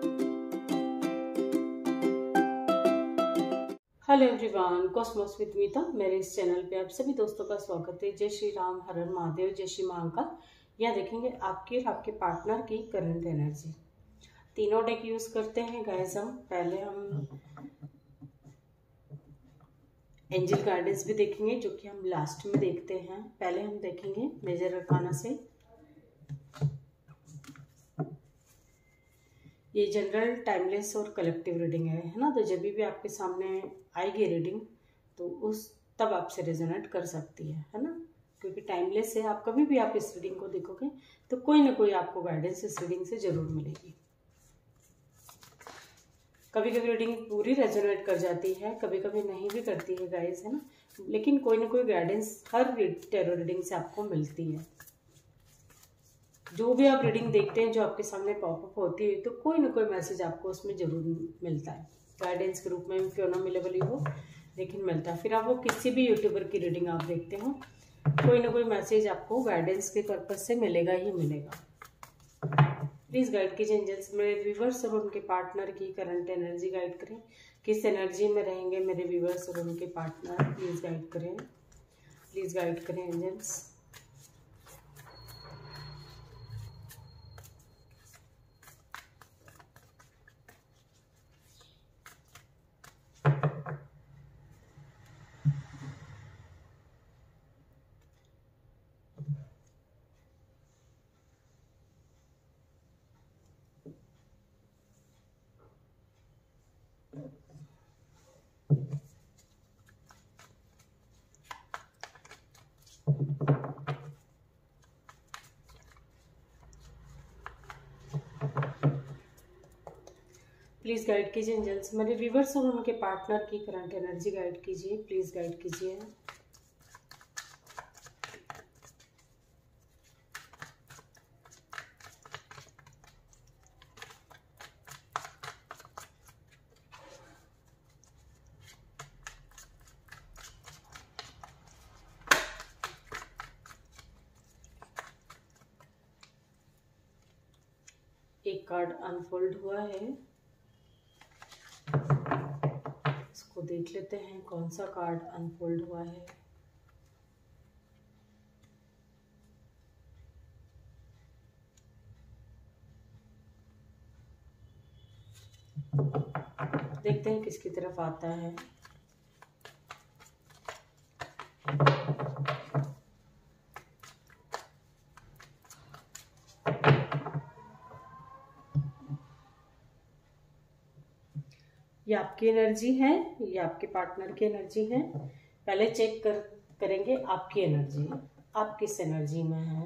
Hello everyone, Cosmos with मीता मेरे इस channel पे आप सभी दोस्तों का स्वागत है। जय श्री राम, हर हर महादेव, जय श्री महाकाल। यहाँ देखेंगे आपकी और आपके पार्टनर की करंट एनर्जी। तीनों डेक यूज करते हैं गाइस हम। पहले हम एंजल गाइडेंस भी देखेंगे, जो कि हम लास्ट में देखते हैं। पहले हम देखेंगे मेजर अरकाना से। ये जनरल, टाइमलेस और कलेक्टिव रीडिंग है ना। तो जब भी आपके सामने आएगी रीडिंग तो उस तब आपसे रेजोनेट कर सकती है ना, क्योंकि टाइमलेस है। आप कभी भी आप इस रीडिंग को देखोगे तो कोई ना कोई आपको गाइडेंस इस रीडिंग से जरूर मिलेगी। कभी कभी रीडिंग पूरी रेजोनेट कर जाती है, कभी कभी नहीं भी करती है गाइस, है ना। लेकिन कोई ना कोई गाइडेंस हर टैरो रीडिंग से आपको मिलती है। जो भी आप रीडिंग देखते हैं, जो आपके सामने पॉपअप होती है, तो कोई ना कोई मैसेज आपको उसमें जरूर मिलता है। गाइडेंस के रूप में क्यों ना मिले भली हो, लेकिन मिलता है। फिर आप वो किसी भी यूट्यूबर की रीडिंग आप देखते हो, कोई ना कोई मैसेज आपको गाइडेंस के पर्पज से मिलेगा ही मिलेगा। प्लीज़ गाइड कीजिए एंजल्स, मेरे व्यूवर्स और उनके पार्टनर की करंट एनर्जी गाइड करें। किस एनर्जी में रहेंगे मेरे व्यूवर्स और उनके पार्टनर, प्लीज़ गाइड करें, प्लीज़ गाइड करें एंजल्स। प्लीज़ गाइड कीजिए एंजल्स, मेरे व्यूवर्स और उनके पार्टनर की करंट एनर्जी गाइड कीजिए, प्लीज़ गाइड कीजिए। एक कार्ड अनफोल्ड हुआ है, इसको देख लेते हैं कौन सा कार्ड अनफोल्ड हुआ है। देखते हैं किसकी तरफ आता है। ये आपकी एनर्जी है, ये आपके पार्टनर की एनर्जी है। पहले चेक करेंगे आपकी एनर्जी, आप किस एनर्जी में हैं।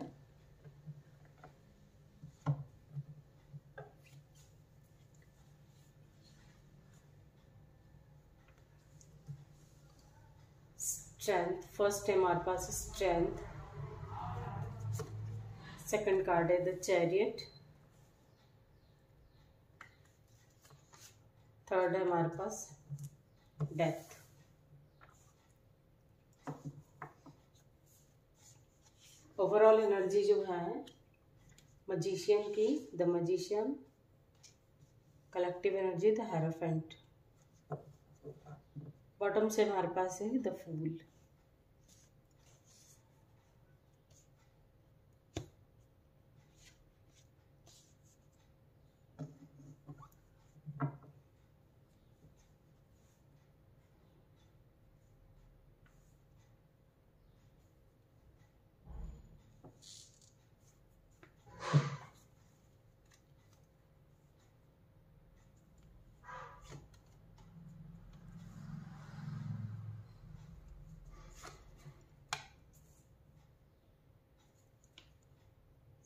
स्ट्रेंथ, फर्स्ट है हमारे पास स्ट्रेंथ। सेकंड कार्ड है द चैरियट। थर्ड है हमारे पास डेथ। ओवरऑल एनर्जी जो है मजिशियन की, the magician. Collective energy the hierophant. Bottom से हमारे पास है the fool.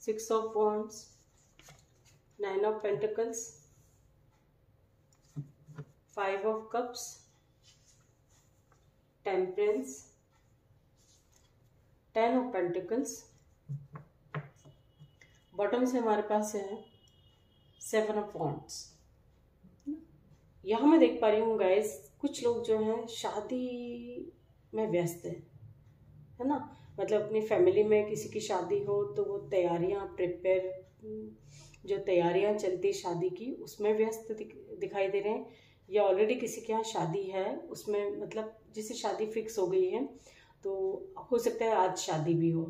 Six of Wands, Nine of Pentacles, Five of Cups, Temperance, Ten of Pentacles। Bottom से हमारे पास है Seven of Wands। यहाँ मैं देख पा रही हूँ गाइस, कुछ लोग जो हैं शादी में व्यस्त है ना। मतलब अपनी फैमिली में किसी की शादी हो तो वो तैयारियां प्रिपेयर जो तैयारियां चलती शादी की उसमें व्यस्त दिखाई दे रहे हैं, या ऑलरेडी किसी के यहाँ शादी है उसमें, मतलब जिसे शादी फिक्स हो गई है तो हो सकता है आज शादी भी हो,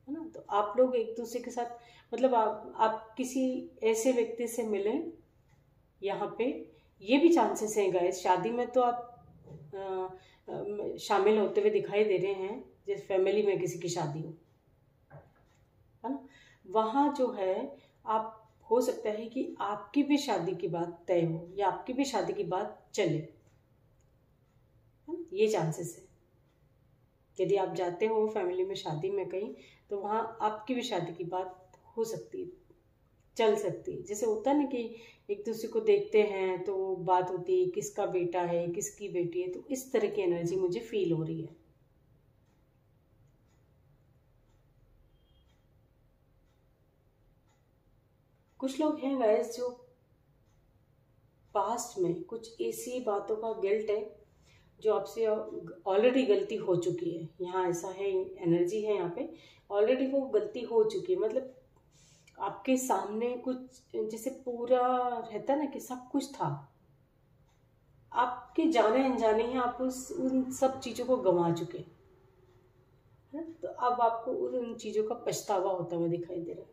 है ना। तो आप लोग एक दूसरे के साथ, मतलब आप किसी ऐसे व्यक्ति से मिलें, यहाँ पे ये भी चांसेस हैं गाइस। शादी में तो आप शामिल होते हुए दिखाई दे रहे हैं, जैसे फैमिली में किसी की शादी हो, है ना। वहाँ जो है आप, हो सकता है कि आपकी भी शादी की बात तय हो या आपकी भी शादी की बात चले, है ना, ये चांसेस है। यदि आप जाते हो फैमिली में शादी में कहीं, तो वहाँ आपकी भी शादी की बात हो सकती है, चल सकती है। जैसे होता है ना कि एक दूसरे को देखते हैं तो बात होती है किसका बेटा है किसकी बेटी है, तो इस तरह की एनर्जी मुझे फील हो रही है। कुछ लोग हैं गाइस जो पास्ट में कुछ ऐसी बातों का गिल्ट है जो आपसे ऑलरेडी गलती हो चुकी है। यहाँ ऐसा है, एनर्जी है यहाँ पे, ऑलरेडी वो गलती हो चुकी है। मतलब आपके सामने कुछ जैसे पूरा रहता ना कि सब कुछ था, आपके जाने अनजाने ही आप उन सब चीज़ों को गंवा चुके हैं। तो अब आपको उन चीज़ों का पछतावा होता हुआ दिखाई दे रहा है,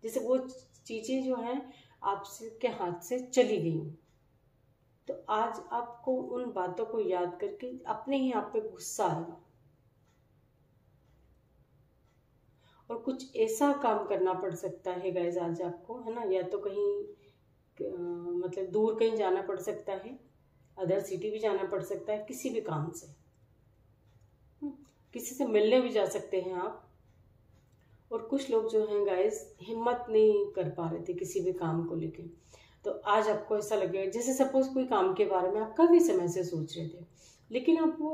जैसे वो चीज़ें जो हैं आपसे के हाथ से चली गई हूँ। तो आज आपको उन बातों को याद करके अपने ही आप पे गुस्सा आएगा और कुछ ऐसा काम करना पड़ सकता है गाइस आज आपको, है ना। या तो कहीं मतलब दूर कहीं जाना पड़ सकता है, अदर सिटी भी जाना पड़ सकता है किसी भी काम से, किसी से मिलने भी जा सकते हैं आप। और कुछ लोग जो हैं गाइस हिम्मत नहीं कर पा रहे थे किसी भी काम को लेके, तो आज आपको ऐसा लगेगा जैसे सपोज कोई काम के बारे में आप काफ़ी समय से सोच रहे थे, लेकिन आप वो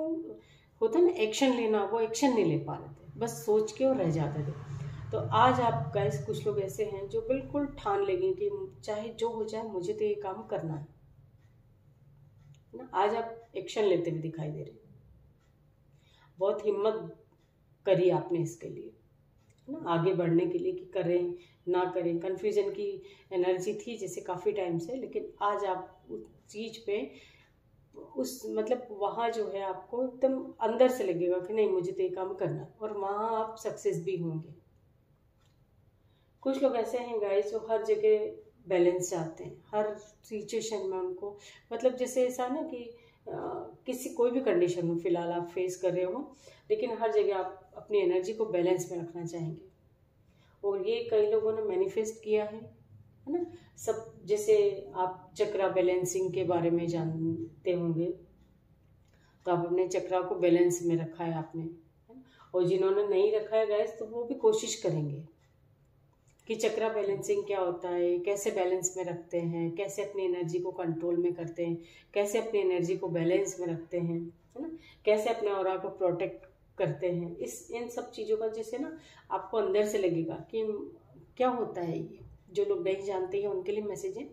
होता ना एक्शन लेना, वो एक्शन नहीं ले पा रहे थे, बस सोच के और रह जाते थे। तो आज आप गाइस कुछ लोग ऐसे हैं जो बिल्कुल ठान लेंगे कि चाहे जो हो जाए मुझे तो ये काम करना है ना। आज आप एक्शन लेते हुए दिखाई दे रहे हैं, बहुत हिम्मत करी आपने इसके लिए, है ना, आगे बढ़ने के लिए कि करें ना करें। कन्फ्यूजन की एनर्जी थी जैसे काफ़ी टाइम से, लेकिन आज आप उस चीज़ पे उस मतलब वहाँ जो है आपको एकदम अंदर से लगेगा कि नहीं मुझे तो ये काम करना है, और वहाँ आप सक्सेस भी होंगे। कुछ लोग ऐसे हैं गाइस जो हर जगह बैलेंस चाहते हैं, हर सिचुएशन में उनको, मतलब जैसे ऐसा ना कि किसी कोई भी कंडीशन में फिलहाल आप फेस कर रहे हो, लेकिन हर जगह आप अपनी एनर्जी को बैलेंस में रखना चाहेंगे। और ये कई लोगों ने मैनिफेस्ट किया है ना। सब जैसे आप चक्रा बैलेंसिंग के बारे में जानते होंगे, तो आप अपने चक्रा को बैलेंस में रखा है आपने, और जिन्होंने नहीं रखा है गाइस तो वो भी कोशिश करेंगे कि चक्रा बैलेंसिंग क्या होता है, कैसे बैलेंस में रखते हैं, कैसे अपनी एनर्जी को कंट्रोल में करते हैं, कैसे अपनी एनर्जी को बैलेंस में रखते हैं, है ना, कैसे अपने ऑरा को प्रोटेक्ट करते हैं। इन सब चीज़ों का जैसे ना आपको अंदर से लगेगा कि क्या होता है ये, जो लोग नहीं जानते हैं उनके लिए मैसेज है।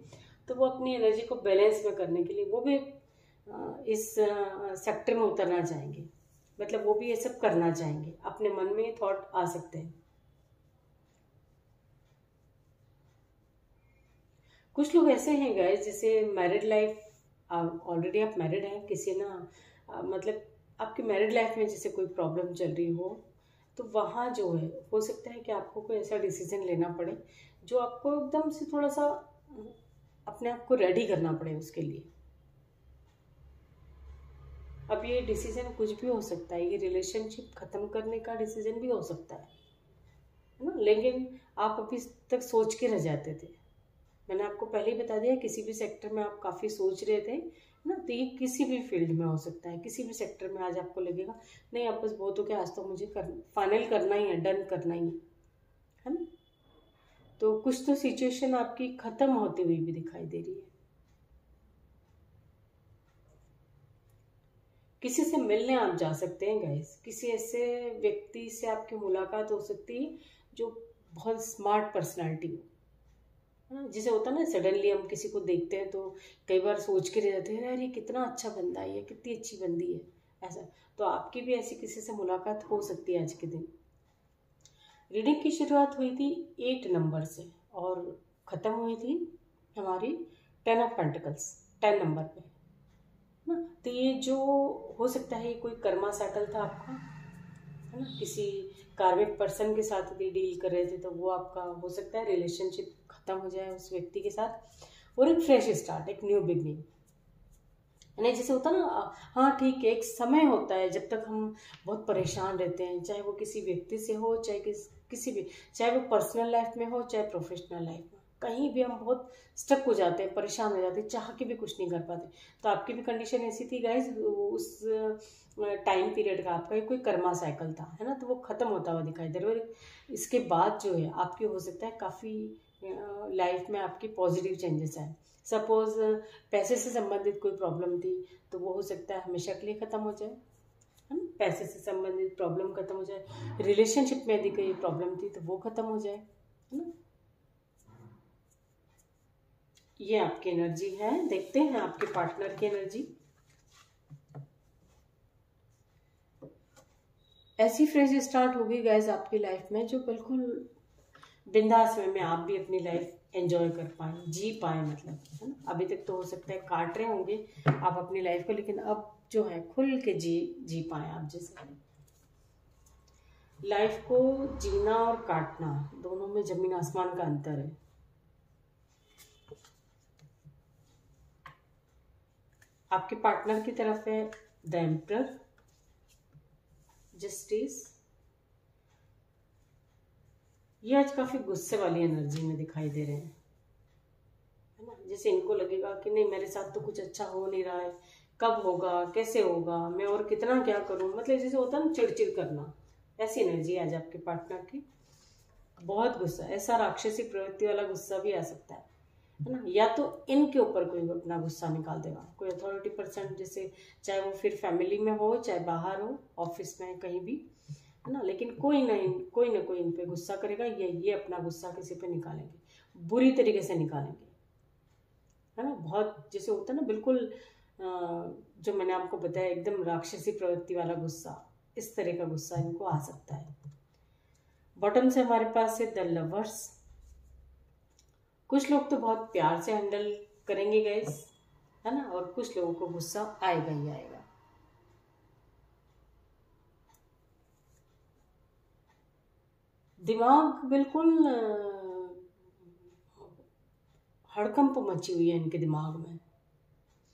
तो वो अपनी एनर्जी को बैलेंस में करने के लिए वो भी इस सेक्टर में उतरना चाहेंगे, मतलब वो भी ये सब करना चाहेंगे, अपने मन में ये थॉट आ सकते हैं। कुछ लोग ऐसे हैं गाइस जैसे मैरिड लाइफ, ऑलरेडी आप मैरिड हैं, किसी ना मतलब आपकी मैरिड लाइफ में जैसे कोई प्रॉब्लम चल रही हो, तो वहाँ जो है हो सकता है कि आपको कोई ऐसा डिसीजन लेना पड़े जो आपको एकदम से थोड़ा सा अपने आप को रेडी करना पड़े उसके लिए। अब ये डिसीजन कुछ भी हो सकता है, ये रिलेशनशिप ख़त्म करने का डिसीजन भी हो सकता है ना, लेकिन आप अभी तक सोच के रह जाते थे। मैंने आपको पहले ही बता दिया, किसी भी सेक्टर में आप काफ़ी सोच रहे थे ना, तो ये किसी भी फील्ड में हो सकता है, किसी भी सेक्टर में आज आपको लगेगा नहीं आप बस बहुत हो गया, आज तो मुझे फाइनल करना ही है, डन करना ही है ना। तो कुछ तो सिचुएशन आपकी ख़त्म होती हुई भी दिखाई दे रही है। किसी से मिलने आप जा सकते हैं गाइस, किसी ऐसे व्यक्ति से आपकी मुलाकात हो सकती है जो बहुत स्मार्ट पर्सनालिटी हो, जिसे होता है ना सडनली हम किसी को देखते हैं तो कई बार सोच के रह जाते हैं यार ये कितना अच्छा बंदा है, ये कितनी अच्छी बंदी है, ऐसा। तो आपकी भी ऐसी किसी से मुलाकात हो सकती है आज के दिन। रीडिंग की शुरुआत हुई थी 8 नंबर से, और ख़त्म हुई थी हमारी 10 ऑफ पेंटिकल्स, 10 नंबर पे ना। तो ये जो हो सकता है ये कोई कर्मा साइकिल था आपका, है ना, किसी कार्मिक पर्सन के साथ यदि डील कर रहे थे तो वो आपका हो सकता है रिलेशनशिप ख़त्म हो जाए उस व्यक्ति के साथ, और एक फ्रेश स्टार्ट, एक न्यू बिगनिंग। यानी जैसे होता ना, हाँ ठीक है, एक समय होता है जब तक हम बहुत परेशान रहते हैं, चाहे वो किसी व्यक्ति से हो, चाहे किसी भी, चाहे वो पर्सनल लाइफ में हो, चाहे प्रोफेशनल लाइफ में, कहीं भी हम बहुत स्टक हो जाते हैं, परेशान हो जाते हैं, चाह के भी कुछ नहीं कर पाते। तो आपकी भी कंडीशन ऐसी थी गाइज, उस टाइम पीरियड का आपका कोई कर्मा साइकिल था, है ना, तो वो ख़त्म होता हुआ दिखाई दे रहा है। इसके बाद जो है आपकी हो सकता है काफ़ी लाइफ में आपकी पॉजिटिव चेंजेस आए। सपोज पैसे से संबंधित कोई प्रॉब्लम थी तो वो हो सकता है हमेशा के लिए ख़त्म हो जाए, है ना, पैसे से संबंधित प्रॉब्लम खत्म हो जाए। रिलेशनशिप में यदि कोई प्रॉब्लम थी तो वो खत्म हो जाए, है ना। ये आपकी एनर्जी है। देखते हैं आपके पार्टनर की एनर्जी। ऐसी फ्रेज स्टार्ट होगी गाइज आपकी लाइफ में जो बिल्कुल बिंदास में आप भी अपनी लाइफ एंजॉय कर पाए, जी पाए, मतलब, है ना। अभी तक तो हो सकता है काट रहे होंगे आप अपनी लाइफ को, लेकिन अब जो है खुल के जी पाए आप। जैसे लाइफ को जीना और काटना दोनों में जमीन आसमान का अंतर है। आपके पार्टनर की तरफ है द एम्परर, जस्टिस। ये आज काफी गुस्से वाली एनर्जी में दिखाई दे रहे हैं, है ना। जैसे इनको लगेगा कि नहीं मेरे साथ तो कुछ अच्छा हो नहीं रहा है, कब होगा, कैसे होगा, मैं और कितना क्या करूं, मतलब जैसे होता है ना चिड़चिड़ करना, ऐसी एनर्जी आज आपके पार्टनर की। बहुत गुस्सा, ऐसा राक्षसी प्रवृत्ति वाला गुस्सा भी आ सकता है ना। या तो इनके ऊपर कोई अपना गुस्सा निकाल देगा, कोई अथॉरिटी पर्सन, जैसे चाहे वो फिर फैमिली में हो, चाहे बाहर हो, ऑफिस में, कहीं भी, है ना, लेकिन कोई ना कोई इन पे गुस्सा करेगा, ये अपना गुस्सा किसी पे निकालेंगे, बुरी तरीके से निकालेंगे, है ना। बहुत जैसे होता है ना बिल्कुल जो मैंने आपको बताया एकदम राक्षसी प्रवृत्ति वाला गुस्सा, इस तरह का गुस्सा इनको आ सकता है। बॉटम से हमारे पास है द लवर्स। कुछ लोग तो बहुत प्यार से हैंडल करेंगे गाइस, है ना, और कुछ लोगों को गुस्सा आएगा ही आएगा। दिमाग बिल्कुल हड़कंप मची हुई है इनके दिमाग में,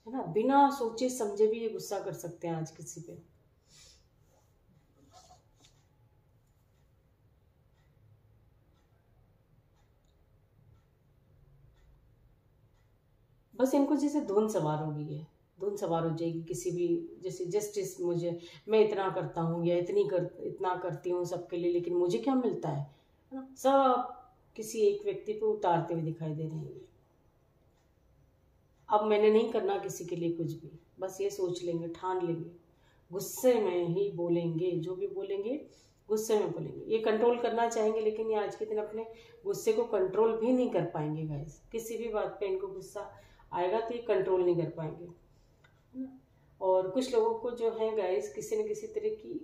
है ना। बिना सोचे समझे भी ये गुस्सा कर सकते हैं आज किसी पे। बस इनको जैसे धुन सवार हो गई है, धुन सवार हो जाएगी किसी भी, जैसे जस्टिस, मुझे, मैं इतना करता हूँ या इतना करती हूँ सबके लिए, लेकिन मुझे क्या मिलता है ना, सब किसी एक व्यक्ति पे उतारते हुए दिखाई दे रहे हैं ये। अब मैंने नहीं करना किसी के लिए कुछ भी, बस ये सोच लेंगे, ठान लेंगे, गुस्से में ही बोलेंगे, जो भी बोलेंगे गुस्से में बोलेंगे। ये कंट्रोल करना चाहेंगे लेकिन ये आज के दिन अपने गुस्से को कंट्रोल भी नहीं कर पाएंगे गाइस। किसी भी बात पे इनको गुस्सा आएगा तो ये कंट्रोल नहीं कर पाएंगे, है ना। और कुछ लोगों को जो है गाइस किसी न किसी तरह की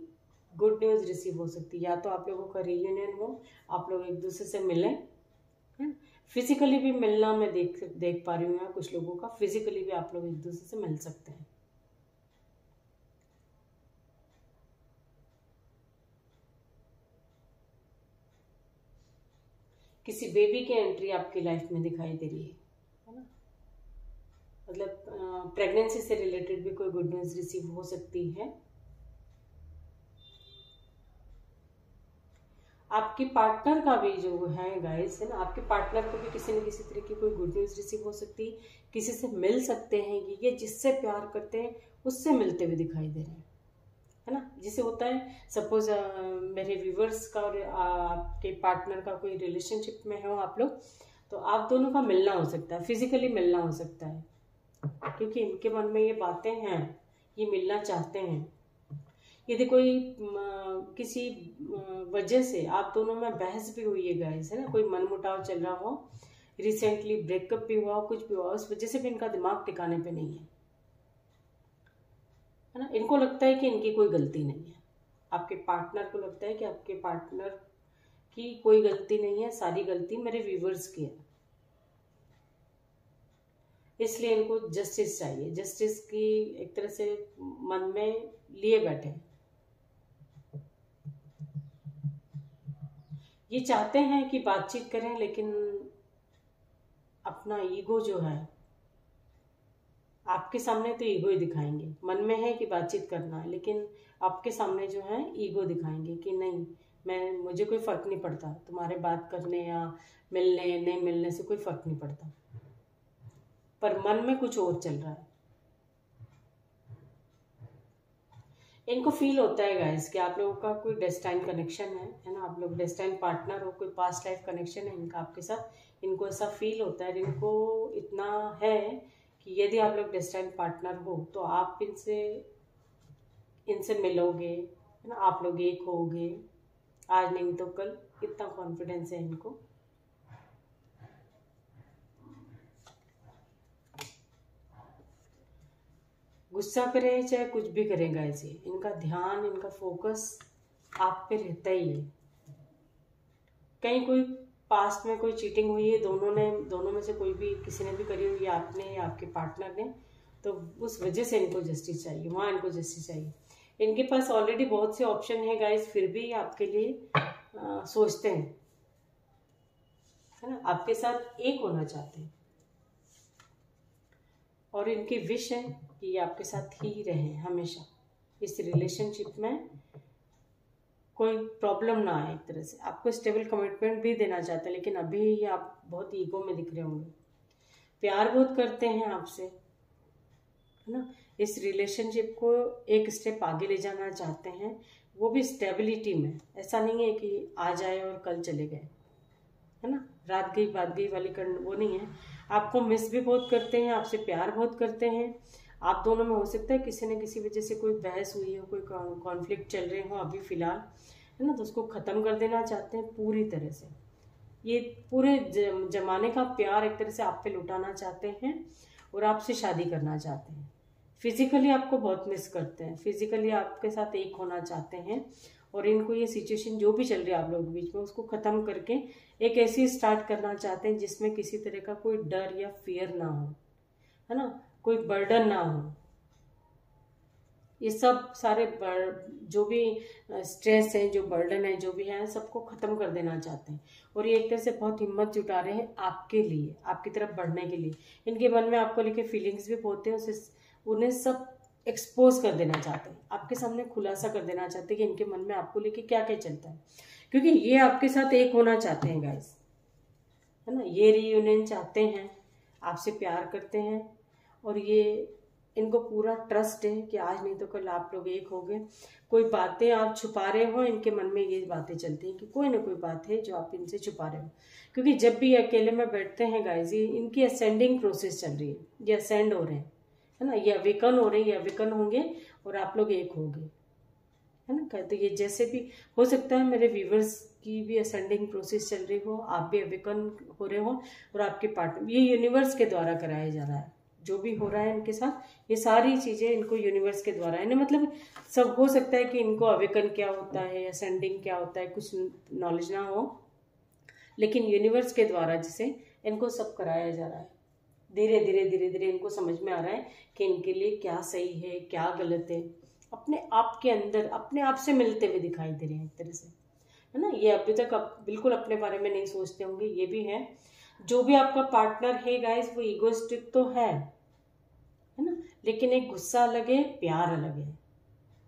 गुड न्यूज़ रिसीव हो सकती है, या तो आप लोगों का रियूनियन हो, आप लोग एक दूसरे से मिलें, है। फिजिकली भी मिलना मैं देख पा रही हूँ, कुछ लोगों का फिजिकली भी आप लोग एक दूसरे से मिल सकते हैं। किसी बेबी की एंट्री आपकी लाइफ में दिखाई दे रही है ना, मतलब प्रेगनेंसी से रिलेटेड भी कोई गुड न्यूज़ रिसीव हो सकती है। आपके पार्टनर का भी जो है गाइस, है ना, आपके पार्टनर को भी किसी न किसी तरह की कोई गुड न्यूज़ रिसीव हो सकती है, किसी से मिल सकते हैं, ये जिससे प्यार करते हैं उससे मिलते हुए दिखाई दे रहे हैं, है ना। जिसे होता है सपोज मेरे व्यूवर्स का और आपके पार्टनर का कोई रिलेशनशिप में हो आप लोग, तो आप दोनों का मिलना हो सकता है, फिजिकली मिलना हो सकता है, क्योंकि इनके मन में ये बातें हैं, ये मिलना चाहते हैं। यदि कोई किसी वजह से आप दोनों में बहस भी हुई है गाइस, है ना, कोई मनमुटाव चल रहा हो, रिसेंटली ब्रेकअप भी हुआ, कुछ भी हुआ, उस वजह से भी इनका दिमाग ठिकाने पे नहीं है ना। इनको लगता है कि इनकी कोई गलती नहीं है, आपके पार्टनर को लगता है कि आपके पार्टनर की कोई गलती नहीं है, सारी गलती मेरे व्यूवर्स की है। इसलिए इनको जस्टिस चाहिए, जस्टिस की एक तरह से मन में लिए बैठे। ये चाहते हैं कि बातचीत करें, लेकिन अपना ईगो जो है, आपके सामने तो ईगो ही दिखाएंगे। मन में है कि बातचीत करना है, लेकिन आपके सामने जो है ईगो दिखाएंगे कि नहीं, मुझे कोई फर्क नहीं पड़ता, तुम्हारे बात करने या मिलने नहीं मिलने से कोई फर्क नहीं पड़ता, पर मन में कुछ और चल रहा है। इनको फील होता है गाइस कि आप लोगों का कोई डेस्टाइन कनेक्शन है ना, आप लोग डेस्टाइन पार्टनर हो, कोई पास्ट लाइफ कनेक्शन है इनका आपके साथ। इनको ऐसा फील होता है, इनको इतना है कि यदि आप लोग डेस्टाइन पार्टनर हो तो आप इनसे मिलोगे, है ना, आप लोग एक होगे, आज नहीं तो कल, इतना कॉन्फिडेंस है इनको। गुस्सा करें चाहे कुछ भी करें गाइस, इनका ध्यान, इनका फोकस आप पे रहता ही है। कहीं कोई पास्ट में कोई चीटिंग हुई है, दोनों में से कोई भी, किसी ने भी करी हुई है, आपने या आपके पार्टनर ने, तो उस वजह से इनको जस्टिस चाहिए, वहाँ इनको जस्टिस चाहिए। इनके पास ऑलरेडी बहुत से ऑप्शन है गाइस, फिर भी आपके लिए सोचते हैं, है ना, आपके साथ एक होना चाहते हैं, और इनकी विश है कि ये आपके साथ ही रहें हमेशा। इस रिलेशनशिप में कोई प्रॉब्लम ना आए, एक तरह से आपको स्टेबल कमिटमेंट भी देना चाहते हैं, लेकिन अभी ये आप बहुत ईगो में दिख रहे होंगे। प्यार बहुत करते हैं आपसे, है ना, इस रिलेशनशिप को एक स्टेप आगे ले जाना चाहते हैं, वो भी स्टेबिलिटी में। ऐसा नहीं है कि आ जाए और कल चले गए, है ना, रात गई बात गई वाली वो नहीं है। आपको मिस भी बहुत करते हैं, आपसे प्यार बहुत करते हैं। आप दोनों में हो सकता है किसी न किसी वजह से कोई बहस हुई हो, कोई कॉन्फ्लिक्ट चल रहे हो अभी फिलहाल, है ना, तो उसको ख़त्म कर देना चाहते हैं पूरी तरह से। ये पूरे जमाने का प्यार एक तरह से आप पे लुटाना चाहते हैं और आपसे शादी करना चाहते हैं। फिजिकली आपको बहुत मिस करते हैं, फिजिकली आपके साथ एक होना चाहते हैं, और इनको ये सिचुएशन जो भी चल रही है आप लोगों के बीच में, उसको ख़त्म करके एक ऐसी स्टार्ट करना चाहते हैं जिसमें किसी तरह का कोई डर या फियर ना हो, है ना, कोई बर्डन ना हो। ये सब सारे जो भी स्ट्रेस है, जो बर्डन है, जो भी है, सबको ख़त्म कर देना चाहते हैं। और ये एक तरह से बहुत हिम्मत जुटा रहे हैं आपके लिए, आपकी तरफ बढ़ने के लिए। इनके मन में आपको लेके फीलिंग्स भी बहुत हैं, उन्हें सब एक्सपोज कर देना चाहते हैं, आपके सामने खुलासा कर देना चाहते हैं कि इनके मन में आपको लेके क्या क्या चलता है, क्योंकि ये आपके साथ एक होना चाहते हैं गाइस, है ना। ये रीयूनियन चाहते हैं, आपसे प्यार करते हैं, और ये इनको पूरा ट्रस्ट है कि आज नहीं तो कल आप लोग एक हो गए। कोई बातें आप छुपा रहे हो, इनके मन में ये बातें चलती हैं कि कोई ना कोई बात है जो आप इनसे छुपा रहे हो, क्योंकि जब भी अकेले में बैठते हैं गाइस, ये इनकी असेंडिंग प्रोसेस चल रही है, ये असेंड हो रहे हैं, है ना, ये अवेकन हो रहे हैं, ये अवेकन होंगे और आप लोग एक होंगे, है ना। कहते ये जैसे भी हो सकता है मेरे व्यूवर्स की भी असेंडिंग प्रोसेस चल रही हो, आप भी अवेकन हो रहे हो, और आपके पार्टनर, ये यूनिवर्स के द्वारा कराया जा रहा है। जो भी हो रहा है इनके साथ, ये सारी चीज़ें इनको यूनिवर्स के द्वारा है ना, मतलब सब हो सकता है कि इनको अवेकन क्या होता है, असेंडिंग क्या होता है, कुछ नॉलेज ना हो, लेकिन यूनिवर्स के द्वारा जिसे इनको सब कराया जा रहा है। धीरे धीरे इनको समझ में आ रहा है कि इनके लिए क्या सही है, क्या गलत है, अपने आप के अंदर अपने आप से मिलते हुए दिखाई दे रहे हैं एक तरह से, है ना। ये अभी तक बिल्कुल अपने बारे में नहीं सोचते होंगे, ये भी है। जो भी आपका पार्टनर है गाइस, वो ईगोइस्टिक तो है ना, लेकिन एक गुस्सा अलग है, प्यार अलग है।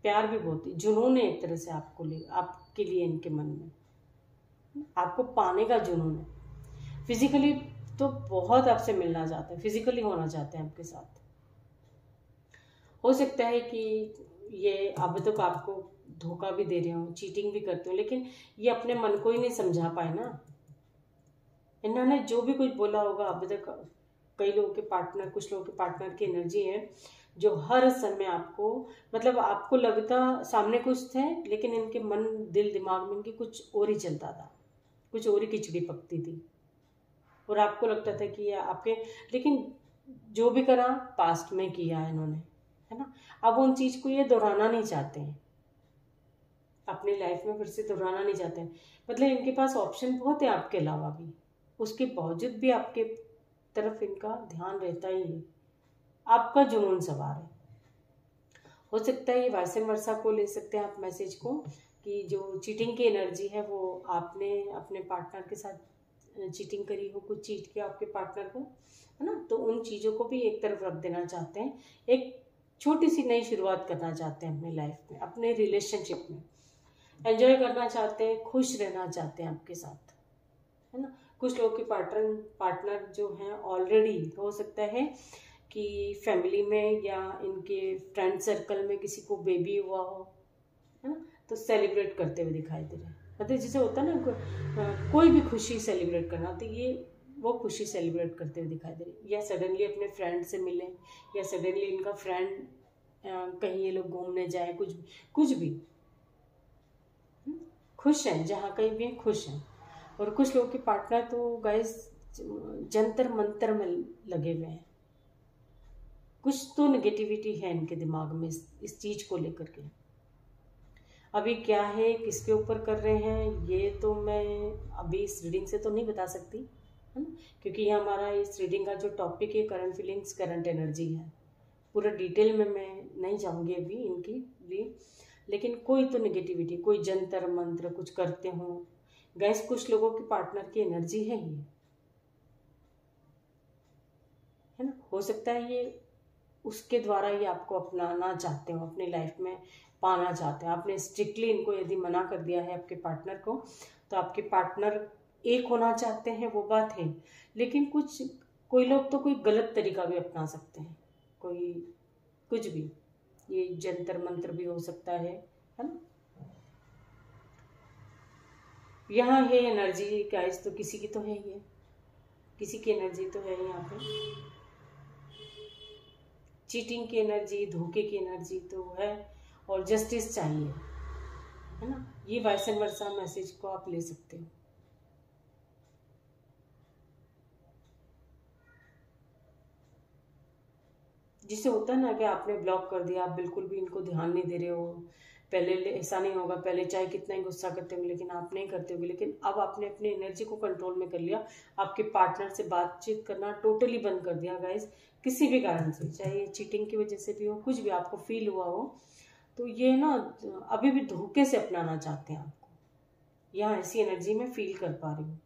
प्यार भी बहुत है, जुनून है एक तरह से आपके लिए इनके मन में, आपको पाने का जुनून है। फिजिकली तो बहुत आपसे मिलना चाहते हैं, फिजिकली होना चाहते हैं आपके साथ। हो सकता है कि ये अब तक आपको धोखा भी दे रहे हो, चीटिंग भी करते हो, लेकिन ये अपने मन को ही नहीं समझा पाए ना। इन्होंने जो भी कुछ बोला होगा अब तक, कई लोगों के पार्टनर, कुछ लोगों के पार्टनर की एनर्जी है जो हर समय आपको, मतलब आपको लगता सामने कुछ थे, लेकिन इनके मन, दिल, दिमाग में इनकी कुछ और ही चलता था, कुछ और ही खिचड़ी पकती थी, और आपको लगता था कि ये आपके, लेकिन जो भी करा पास्ट में किया है इन्होंने, है ना। अब उन चीज़ को ये दोहराना नहीं चाहते हैं, अपनी लाइफ में फिर से दोहराना नहीं चाहते हैं। मतलब इनके पास ऑप्शन बहुत है आपके अलावा भी, उसके बावजूद भी आपके तरफ इनका ध्यान रहता ही है, आपका जुनून सवार है। हो सकता है ये वाइस वर्सा को ले सकते हैं आप मैसेज को, कि जो चीटिंग की एनर्जी है वो आपने अपने पार्टनर के साथ चीटिंग करी हो, कुछ चीट किया आपके पार्टनर को, है ना, तो उन चीज़ों को भी एक तरफ रख देना चाहते हैं, एक छोटी सी नई शुरुआत करना चाहते हैं अपनी लाइफ में, अपने रिलेशनशिप में, एंजॉय करना चाहते हैं, खुश रहना चाहते हैं आपके साथ, है ना। कुछ लोगों के पार्टनर जो हैं ऑलरेडी हो सकता है कि फैमिली में या इनके फ्रेंड सर्कल में किसी को बेबी हुआ हो, है ना, तो सेलिब्रेट करते हुए दिखाई दे रहे हैं। मतलब जैसे होता है ना कोई भी खुशी सेलिब्रेट करना, तो ये वो खुशी सेलिब्रेट करते हुए दिखाई दे रही है। या सडनली अपने फ्रेंड से मिले, या सडनली इनका फ्रेंड कहीं ये लोग घूमने जाए, कुछ भी खुश हैं, जहाँ कहीं भी खुश हैं। और कुछ लोगों के पार्टनर तो गाइस जंतर मंतर में लगे हुए हैं, कुछ तो नेगेटिविटी है इनके दिमाग में इस चीज को लेकर के। अभी क्या है, किसके ऊपर कर रहे हैं, ये तो मैं अभी इस रीडिंग से तो नहीं बता सकती, है ना, क्योंकि ये हमारा इस रीडिंग का जो टॉपिक है करंट फीलिंग्स, करंट एनर्जी है। पूरा डिटेल में मैं नहीं जाऊंगी अभी इनकी लिए, लेकिन कोई तो नेगेटिविटी, कोई जंतर मंत्र कुछ करते हो गैस, कुछ लोगों की पार्टनर की एनर्जी है ये, है ना। हो सकता है ये उसके द्वारा ये आपको अपनाना चाहते हो, अपनी लाइफ में पाना चाहते हैं। आपने स्ट्रिक्टली इनको यदि मना कर दिया है आपके पार्टनर को, तो आपके पार्टनर एक होना चाहते हैं, वो बात है, लेकिन कोई लोग तो कोई गलत तरीका भी अपना सकते हैं, कोई कुछ भी, ये जंतर मंत्र भी हो सकता है ना। यहाँ है एनर्जी गाइस, तो किसी की तो है ही है, किसी की एनर्जी तो है यहाँ पे, चीटिंग की एनर्जी, धोखे की एनर्जी तो है, और जस्टिस चाहिए, है ना। ये वाइस एंड वर्सा मैसेज को आप ले सकते हो। जिससे होता है ना कि आपने ब्लॉक कर दिया, आप बिल्कुल भी इनको ध्यान नहीं दे रहे हो, पहले ऐसा नहीं होगा, पहले चाहे कितना ही गुस्सा करते होंगे लेकिन आप नहीं करते होंगे, लेकिन अब आपने अपनी एनर्जी को कंट्रोल में कर लिया, आपके पार्टनर से बातचीत करना टोटली बंद कर दिया गाइस, किसी भी कारण से, चाहे चीटिंग की वजह से भी हो, कुछ भी आपको फील हुआ हो, तो ये ना अभी भी धोखे से अपनाना चाहते हैं आपको, यहाँ ऐसी एनर्जी में फील कर पा रही हूँ।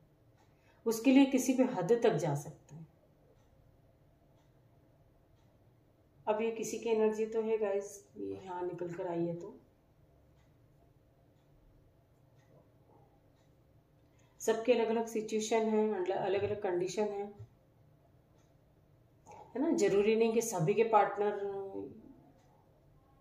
उसके लिए किसी भी हद तक जा सकते हैं। अब ये किसी की एनर्जी तो है गाइस, ये यहाँ निकल कर आई है, तो सबके अलग अलग सिचुएशन है, अलग अलग कंडीशन है ना। जरूरी नहीं कि सभी के पार्टनर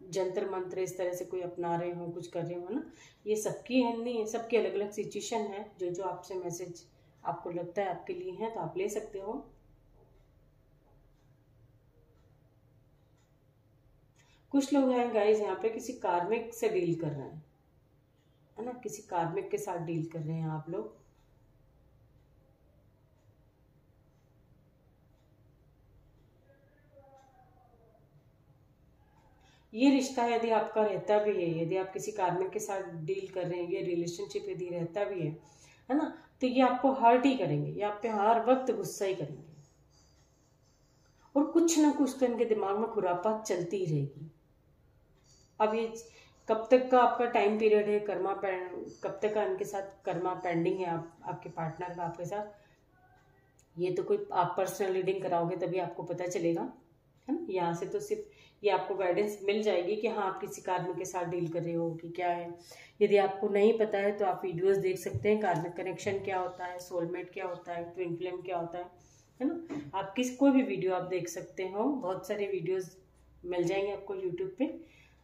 जंतर मंत्र इस तरह से कोई अपना रहे हो, कुछ कर रहे हो ना, ये सबकी है नहीं है, सबकी अलग अलग सिचुएशन है। जो आपसे मैसेज आपको लगता है आपके लिए है, तो आप ले सकते हो। कुछ लोग हैं गाइस यहाँ पे किसी कार्मिक से डील कर रहे हैं, है ना, किसी कार्मिक के साथ डील कर रहे हैं आप लोग। ये रिश्ता यदि आपका रहता भी है, यदि आप किसी कार्मिक के साथ डील कर रहे हैं, ये रिलेशनशिप यदि रहता भी है ना, तो ये आपको हर्ट ही करेंगे, ये आप पे हर वक्त गुस्सा ही करेंगे, और कुछ ना कुछ तो इनके दिमाग में खुरापात चलती ही रहेगी। अब ये कब तक का आपका टाइम पीरियड है, कब तक का इनके साथ कर्मा पेंडिंग है आपके पार्टनर का आपके साथ, ये तो कोई आप पर्सनल रीडिंग कराओगे तभी आपको पता चलेगा, है ना। यहाँ से तो सिर्फ ये आपको गाइडेंस मिल जाएगी कि हाँ आप किसी कार्मिक के साथ डील कर रहे हो कि क्या है। यदि आपको नहीं पता है तो आप वीडियोस देख सकते हैं, कार्मिक कनेक्शन क्या होता है, सोलमेट क्या होता है, ट्विन फ्लेम क्या होता है ना। आप कोई भी वीडियो आप देख सकते हो, बहुत सारे वीडियोस मिल जाएंगे आपको यूट्यूब पे,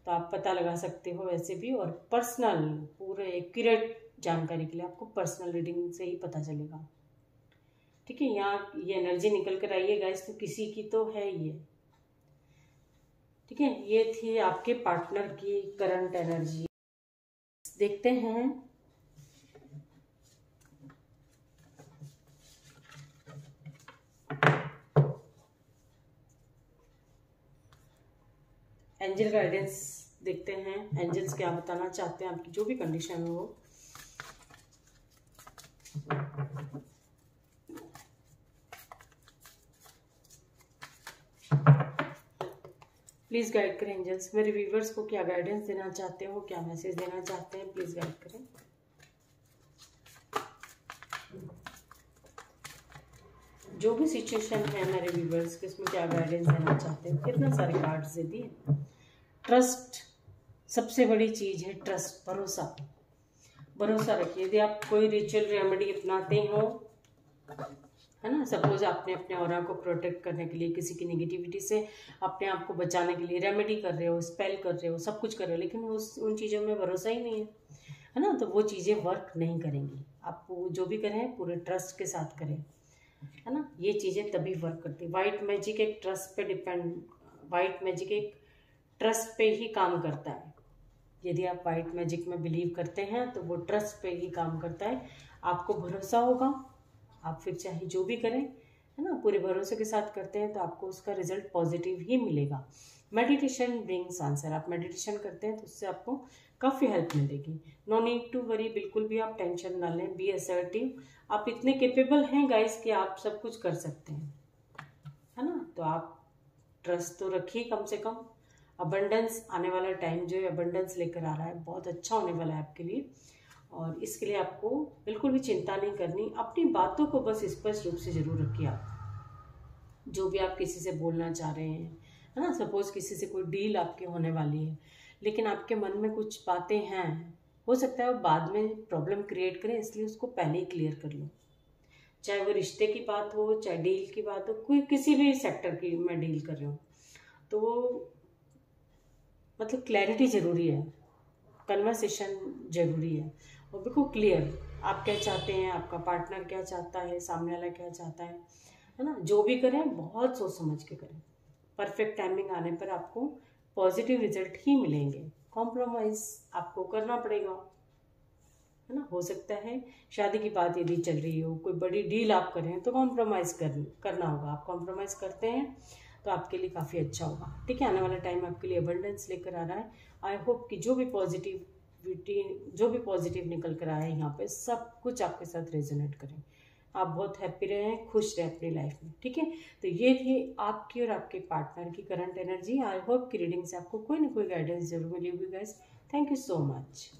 तो आप पता लगा सकते हो वैसे भी। और पर्सनल पूरे एक्यूरेट जानकारी के लिए आपको पर्सनल रीडिंग से ही पता चलेगा, ठीक है। यहाँ ये एनर्जी निकल कर आई है गाइस, तो किसी की तो है ये, ठीक है। ये थी आपके पार्टनर की करंट एनर्जी। देखते हैं एंजल गाइडेंस, देखते हैं एंजल्स क्या बताना चाहते हैं आपकी जो भी कंडीशन हो। प्लीज़ गाइड करें एंजल्स, मेरे व्यूवर्स को क्या गाइडेंस देना चाहते हो, क्या मैसेज देना चाहते हैं, प्लीज़ गाइड करें। जो भी सिचुएशन है मेरे व्यूवर्स के, इसमें क्या गाइडेंस देना चाहते हैं। कितना सारे कार्ड्स दे दिए। ट्रस्ट सबसे बड़ी चीज़ है, ट्रस्ट, भरोसा। भरोसा रखिए। यदि आप कोई रिचुअल रेमेडी अपनाते हो, है ना, सपोज आपने अपने ऑरा को प्रोटेक्ट करने के लिए, किसी की नेगेटिविटी से अपने आप को बचाने के लिए रेमेडी कर रहे हो, स्पेल कर रहे हो, सब कुछ कर रहे हो, लेकिन उन चीज़ों में भरोसा ही नहीं है ना, तो वो चीज़ें वर्क नहीं करेंगी। आप जो भी करें पूरे ट्रस्ट के साथ करें, है ना, ये चीज़ें तभी वर्क करती है। वाइट मैजिक एक ट्रस्ट पे डिपेंड, वाइट मैजिक एक ट्रस्ट पे ही काम करता है। यदि आप वाइट मैजिक में बिलीव करते हैं तो वो ट्रस्ट पे ही काम करता है। आपको भरोसा होगा, आप फिर चाहे जो भी करें, है ना, पूरे भरोसे के साथ करते हैं तो आपको उसका रिजल्ट पॉजिटिव ही मिलेगा। Meditation brings answer. आप मेडिटेशन करते हैं तो उससे आपको काफ़ी हेल्प मिलेगी। नो नीड टू वरी, बिल्कुल भी आप टेंशन ना लें। Be assertive. आप इतने कैपेबल हैं गाइस कि आप सब कुछ कर सकते हैं, है ना, तो आप ट्रस्ट तो रखिए कम से कम। अबंडेंस, आने वाला टाइम जो है अबंडेंस लेकर आ रहा है, बहुत अच्छा होने वाला है आपके लिए, और इसके लिए आपको बिल्कुल भी चिंता नहीं करनी। अपनी बातों को बस स्पष्ट रूप से जरूर रखिए। आप जो भी आप किसी से बोलना चाह रहे हैं, है ना, सपोज किसी से कोई डील आपकी होने वाली है, लेकिन आपके मन में कुछ बातें हैं, हो सकता है वो बाद में प्रॉब्लम क्रिएट करें, इसलिए उसको पहले ही क्लियर कर लो। चाहे वो रिश्ते की बात हो, चाहे डील की बात हो, कोई किसी भी सेक्टर की मैं डील कर रही हूँ, तो वो मतलब क्लैरिटी ज़रूरी है, कन्वर्सेशन ज़रूरी है, और बिल्कुल क्लियर आप क्या चाहते हैं, आपका पार्टनर क्या चाहता है, सामने वाला क्या चाहता है ना, जो भी करें बहुत सोच समझ के करें। परफेक्ट टाइमिंग आने पर आपको पॉजिटिव रिजल्ट ही मिलेंगे। कॉम्प्रोमाइज़ आपको करना पड़ेगा, है ना। हो सकता है शादी की बात यदि चल रही हो, कोई बड़ी डील आप करें तो कॉम्प्रोमाइज़ करना होगा। आप कॉम्प्रोमाइज़ करते हैं तो आपके लिए काफ़ी अच्छा होगा, ठीक है। आने वाला टाइम आपके लिए अबंडेंस लेकर आ रहा है। आई होप कि जो भी पॉजिटिव निकल कर आए यहाँ पे, सब कुछ आपके साथ रेजोनेट करें। आप बहुत हैप्पी रहें, खुश रहें अपनी लाइफ में, ठीक है। तो ये थी आपकी और आपके पार्टनर की करंट एनर्जी। आई होप कि रीडिंग से आपको कोई ना कोई गाइडेंस जरूर मिली होगी guys. Thank you so much.